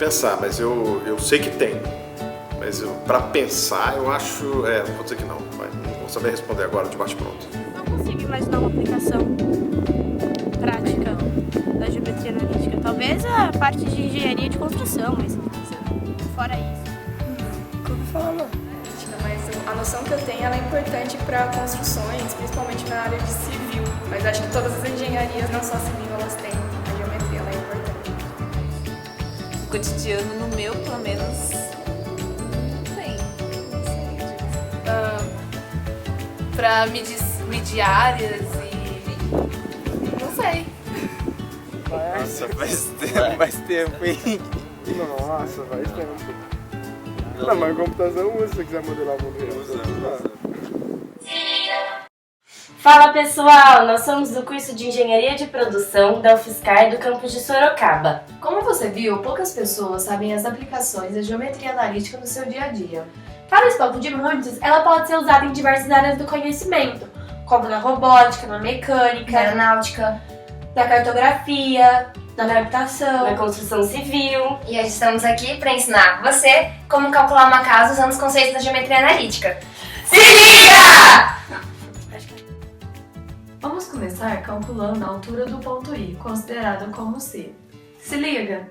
pensar, mas eu sei que tem. Mas para pensar, eu acho... não vou dizer que não. Não vou saber responder agora de bate-pronto. Não consigo imaginar uma aplicação prática da geometria analítica. Talvez a parte de engenharia de construção, mas fora isso. Como falar? Mas a noção que eu tenho ela é importante para construções, principalmente na área de civil. Mas acho que todas as engenharias, não só civil, elas têm. A geometria ela é importante. O cotidiano, no meu, pelo menos, não tem. Não sei disso. Pra medir áreas e... não sei. Nossa, faz tempo, hein? Nossa, faz tempo. Não, mas computação usa se você quiser modelar o mundo real. Fala pessoal, nós somos do curso de Engenharia de Produção da UFSCar do campus de Sorocaba. Como você viu, poucas pessoas sabem as aplicações da geometria analítica no seu dia a dia. Para o escopo de muitos, ela pode ser usada em diversas áreas do conhecimento, como na robótica, na mecânica, Na aeronáutica, na cartografia, na habitação, Na construção civil. e hoje estamos aqui para ensinar você como calcular uma casa usando os conceitos da geometria analítica. Se liga! Vamos começar calculando a altura do ponto I, considerado como C. Se liga!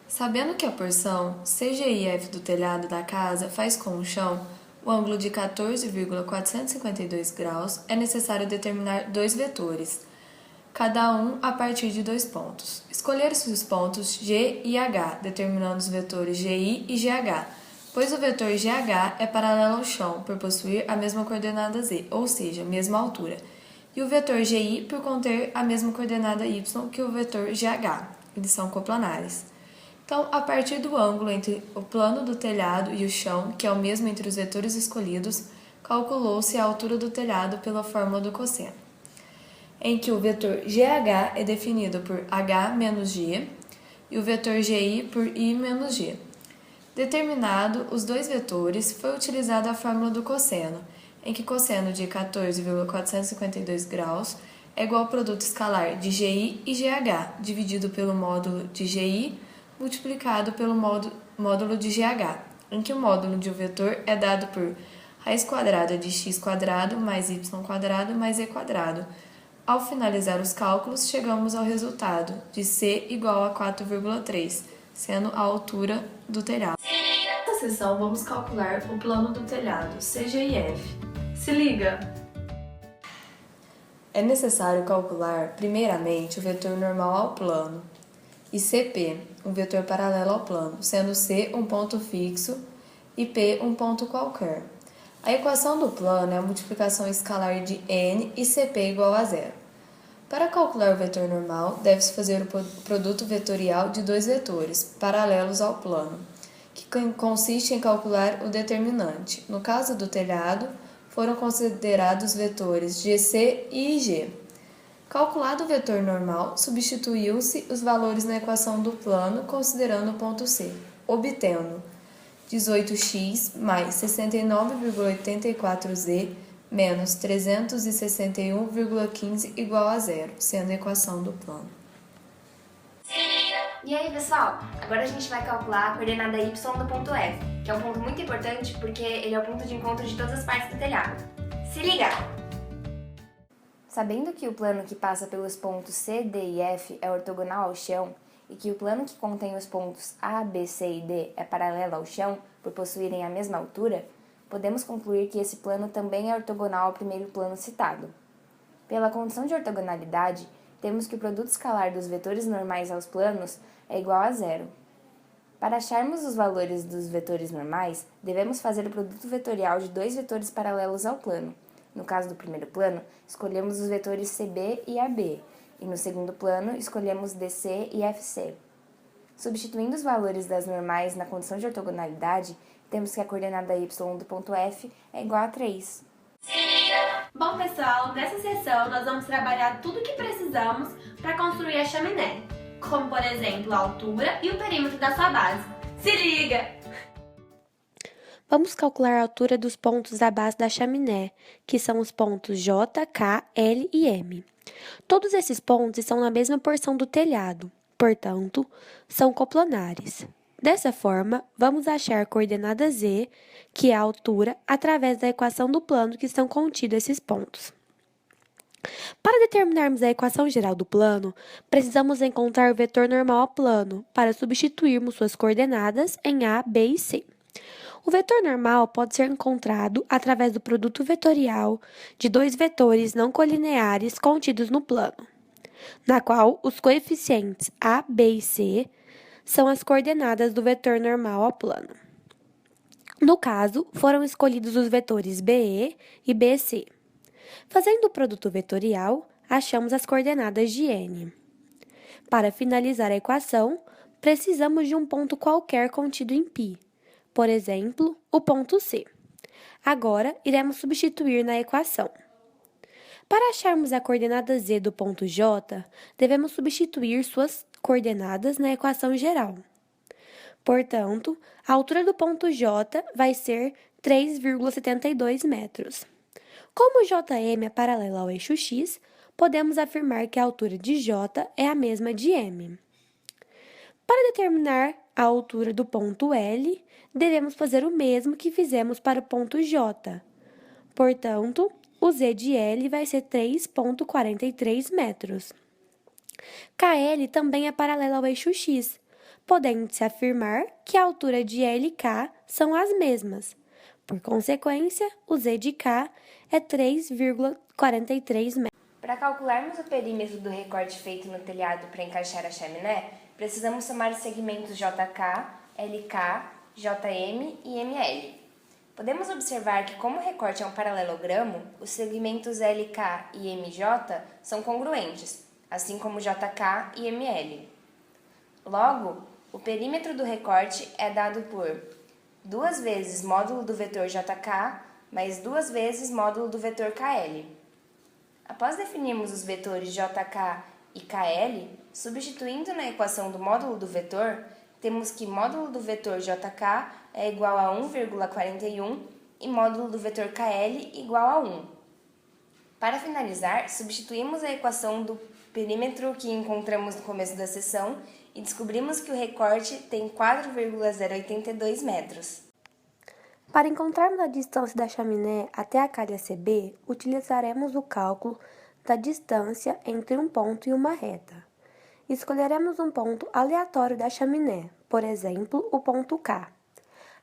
Sabendo que a porção CGIF do telhado da casa faz com o chão o ângulo de 14,452 graus, é necessário determinar dois vetores, cada um a partir de 2 pontos. Escolher-se os pontos G e H, determinando os vetores GI e GH, pois o vetor GH é paralelo ao chão por possuir a mesma coordenada Z, ou seja, mesma altura, e o vetor GI por conter a mesma coordenada Y que o vetor GH, eles são coplanares. Então, a partir do ângulo entre o plano do telhado e o chão, que é o mesmo entre os vetores escolhidos, calculou-se a altura do telhado pela fórmula do cosseno, em que o vetor GH é definido por H menos G e o vetor GI por I menos G. Determinado os dois vetores, foi utilizada a fórmula do cosseno, em que cosseno de 14,452 graus é igual ao produto escalar de GI e GH, dividido pelo módulo de GI multiplicado pelo módulo de GH, em que o módulo de um vetor é dado por raiz quadrada de x² mais y² mais e². Ao finalizar os cálculos, chegamos ao resultado de C igual a 4,3, sendo a altura do telhado. Nesta seção, vamos calcular o plano do telhado, CGIF. Se liga! É necessário calcular, primeiramente, o vetor normal ao plano, e CP, um vetor paralelo ao plano, sendo C um ponto fixo e P um ponto qualquer. A equação do plano é a multiplicação escalar de N e CP igual a zero. Para calcular o vetor normal, deve-se fazer o produto vetorial de dois vetores, paralelos ao plano, que consiste em calcular o determinante. No caso do telhado, foram considerados vetores GC e IG. Calculado o vetor normal, substituiu-se os valores na equação do plano, considerando o ponto C, obtendo 18x mais 69,84z menos 361,15 igual a zero, sendo a equação do plano. E aí, pessoal? Agora a gente vai calcular a coordenada y do ponto F, que é um ponto muito importante porque ele é o ponto de encontro de todas as partes do telhado. Se liga! Sabendo que o plano que passa pelos pontos C, D e F é ortogonal ao chão e que o plano que contém os pontos A, B, C e D é paralelo ao chão por possuírem a mesma altura, podemos concluir que esse plano também é ortogonal ao primeiro plano citado. Pela condição de ortogonalidade, temos que o produto escalar dos vetores normais aos planos é igual a zero. Para acharmos os valores dos vetores normais, devemos fazer o produto vetorial de dois vetores paralelos ao plano. No caso do primeiro plano, escolhemos os vetores CB e AB, e no segundo plano, escolhemos DC e FC. Substituindo os valores das normais na condição de ortogonalidade, temos que a coordenada y do ponto F é igual a 3. Bom, pessoal, nessa sessão nós vamos trabalhar tudo o que precisamos para construir a chaminé, como, por exemplo, a altura e o perímetro da sua base. Se liga! Vamos calcular a altura dos pontos da base da chaminé, que são os pontos J, K, L e M. Todos esses pontos estão na mesma porção do telhado, portanto, são coplanares. Dessa forma, vamos achar a coordenada Z, que é a altura, através da equação do plano que estão contidos esses pontos. Para determinarmos a equação geral do plano, precisamos encontrar o vetor normal ao plano, para substituirmos suas coordenadas em A, B e C. O vetor normal pode ser encontrado através do produto vetorial de dois vetores não colineares contidos no plano, na qual os coeficientes A, B e C são as coordenadas do vetor normal ao plano. No caso, foram escolhidos os vetores BE e BC. Fazendo o produto vetorial, achamos as coordenadas de N. Para finalizar a equação, precisamos de um ponto qualquer contido em π, por exemplo, o ponto C. Agora, iremos substituir na equação. Para acharmos a coordenada Z do ponto J, devemos substituir suas coordenadas na equação geral. Portanto, a altura do ponto J vai ser 3,72 metros. Como JM é paralela ao eixo X, podemos afirmar que a altura de J é a mesma de M. Para determinar a altura do ponto L, devemos fazer o mesmo que fizemos para o ponto J. Portanto, o Z de L vai ser 3,43 metros. KL também é paralela ao eixo X, podendo-se afirmar que a altura de L e K são as mesmas. Por consequência, o Z de K é 3,43 metros. Para calcularmos o perímetro do recorte feito no telhado para encaixar a chaminé, precisamos somar os segmentos JK, LK, JM e ML. Podemos observar que, como o recorte é um paralelogramo, os segmentos LK e MJ são congruentes, assim como JK e ML. Logo, o perímetro do recorte é dado por 2 vezes módulo do vetor JK mais 2 vezes módulo do vetor KL. Após definirmos os vetores JK e KL, substituindo na equação do módulo do vetor, temos que módulo do vetor JK é igual a 1,41 e módulo do vetor KL igual a 1. Para finalizar, substituímos a equação do perímetro que encontramos no começo da seção e descobrimos que o recorte tem 4,082 metros. Para encontrarmos a distância da chaminé até a calha CB, utilizaremos o cálculo da distância entre um ponto e uma reta. Escolheremos um ponto aleatório da chaminé, por exemplo, o ponto K.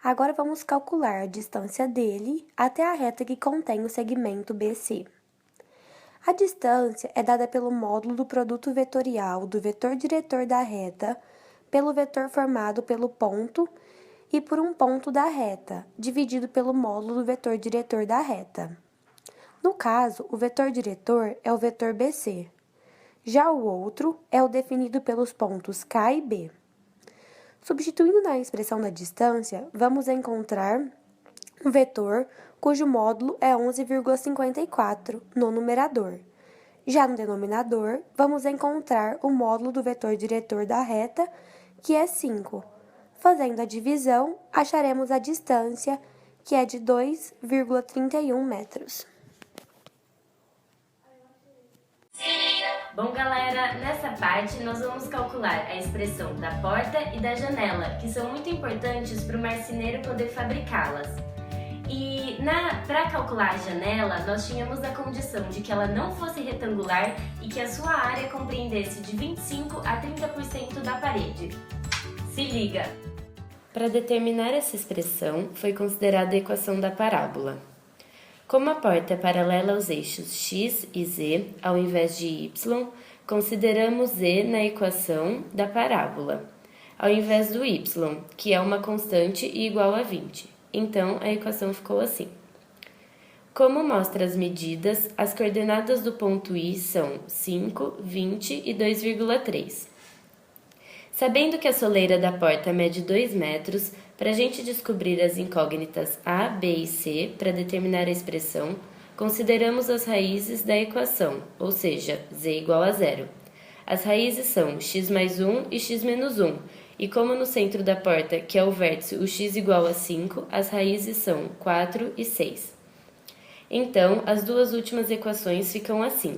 Agora vamos calcular a distância dele até a reta que contém o segmento BC. A distância é dada pelo módulo do produto vetorial do vetor diretor da reta, pelo vetor formado pelo ponto e por um ponto da reta, dividido pelo módulo do vetor diretor da reta. No caso, o vetor diretor é o vetor BC. Já o outro é o definido pelos pontos K e B. Substituindo na expressão da distância, vamos encontrar um vetor cujo módulo é 11,54 no numerador. Já no denominador, vamos encontrar o módulo do vetor diretor da reta, que é 5. Fazendo a divisão, acharemos a distância, que é de 2,31 metros. Bom, galera, nessa parte nós vamos calcular a expressão da porta e da janela, que são muito importantes para o marceneiro poder fabricá-las. E para calcular a janela, nós tínhamos a condição de que ela não fosse retangular e que a sua área compreendesse de 25% a 30% da parede. Se liga! Para determinar essa expressão, foi considerada a equação da parábola. Como a porta é paralela aos eixos x e z, ao invés de y, consideramos z na equação da parábola, ao invés do y, que é uma constante e igual a 20. Então, a equação ficou assim. Como mostra as medidas, as coordenadas do ponto I são 5, 20 e 2,3. Sabendo que a soleira da porta mede 2 metros, para a gente descobrir as incógnitas A, B e C para determinar a expressão, consideramos as raízes da equação, ou seja, z igual a 0. As raízes são x mais 1 e x menos 1, E como no centro da porta, que é o vértice, o x igual a 5, as raízes são 4 e 6. Então, as duas últimas equações ficam assim.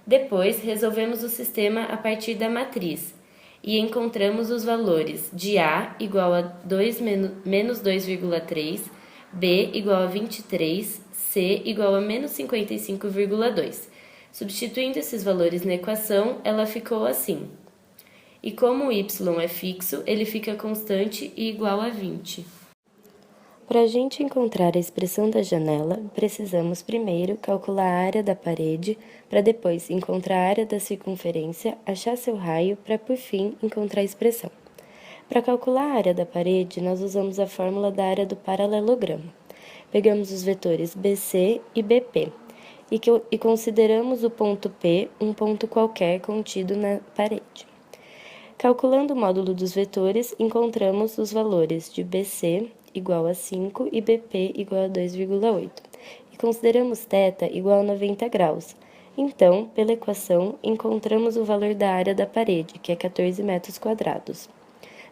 Depois, resolvemos o sistema a partir da matriz e encontramos os valores de A igual a 2 menos 2,3, B igual a 23, C igual a menos 55,2. Substituindo esses valores na equação, ela ficou assim. E como o y é fixo, ele fica constante e igual a 20. Para a gente encontrar a expressão da janela, precisamos primeiro calcular a área da parede, para depois encontrar a área da circunferência, achar seu raio, para por fim encontrar a expressão. Para calcular a área da parede, nós usamos a fórmula da área do paralelogramo. Pegamos os vetores BC e BP e consideramos o ponto P um ponto qualquer contido na parede. Calculando o módulo dos vetores, encontramos os valores de BC igual a 5 e BP igual a 2,8. E consideramos θ igual a 90 graus. Então, pela equação, encontramos o valor da área da parede, que é 14 metros quadrados.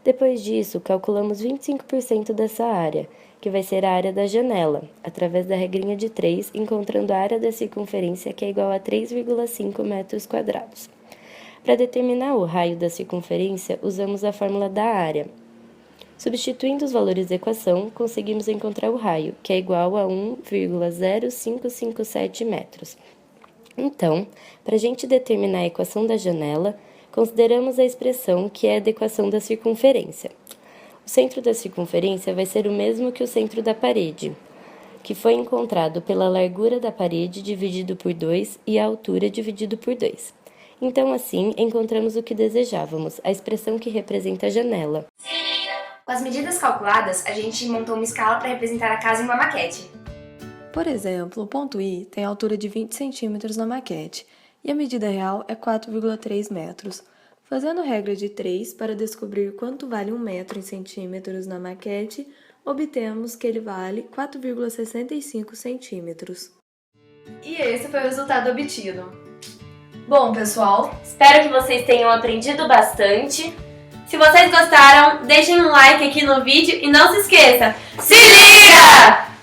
Depois disso, calculamos 25% dessa área, que vai ser a área da janela, através da regrinha de 3, encontrando a área da circunferência, que é igual a 3,5 metros quadrados. Para determinar o raio da circunferência, usamos a fórmula da área. Substituindo os valores da equação, conseguimos encontrar o raio, que é igual a 1,0557 metros. Então, para a gente determinar a equação da janela, consideramos a expressão que é a da equação da circunferência. O centro da circunferência vai ser o mesmo que o centro da parede, que foi encontrado pela largura da parede dividido por 2 e a altura dividido por 2. Então, assim, encontramos o que desejávamos, a expressão que representa a janela. Com as medidas calculadas, a gente montou uma escala para representar a casa em uma maquete. Por exemplo, o ponto I tem altura de 20 centímetros na maquete e a medida real é 4,3 metros. Fazendo regra de 3 para descobrir quanto vale 1 metro em centímetros na maquete, obtemos que ele vale 4,65 centímetros. E esse foi o resultado obtido. Bom, pessoal, Espero que vocês tenham aprendido bastante. se vocês gostaram, deixem um like aqui no vídeo e não se esqueça, se liga!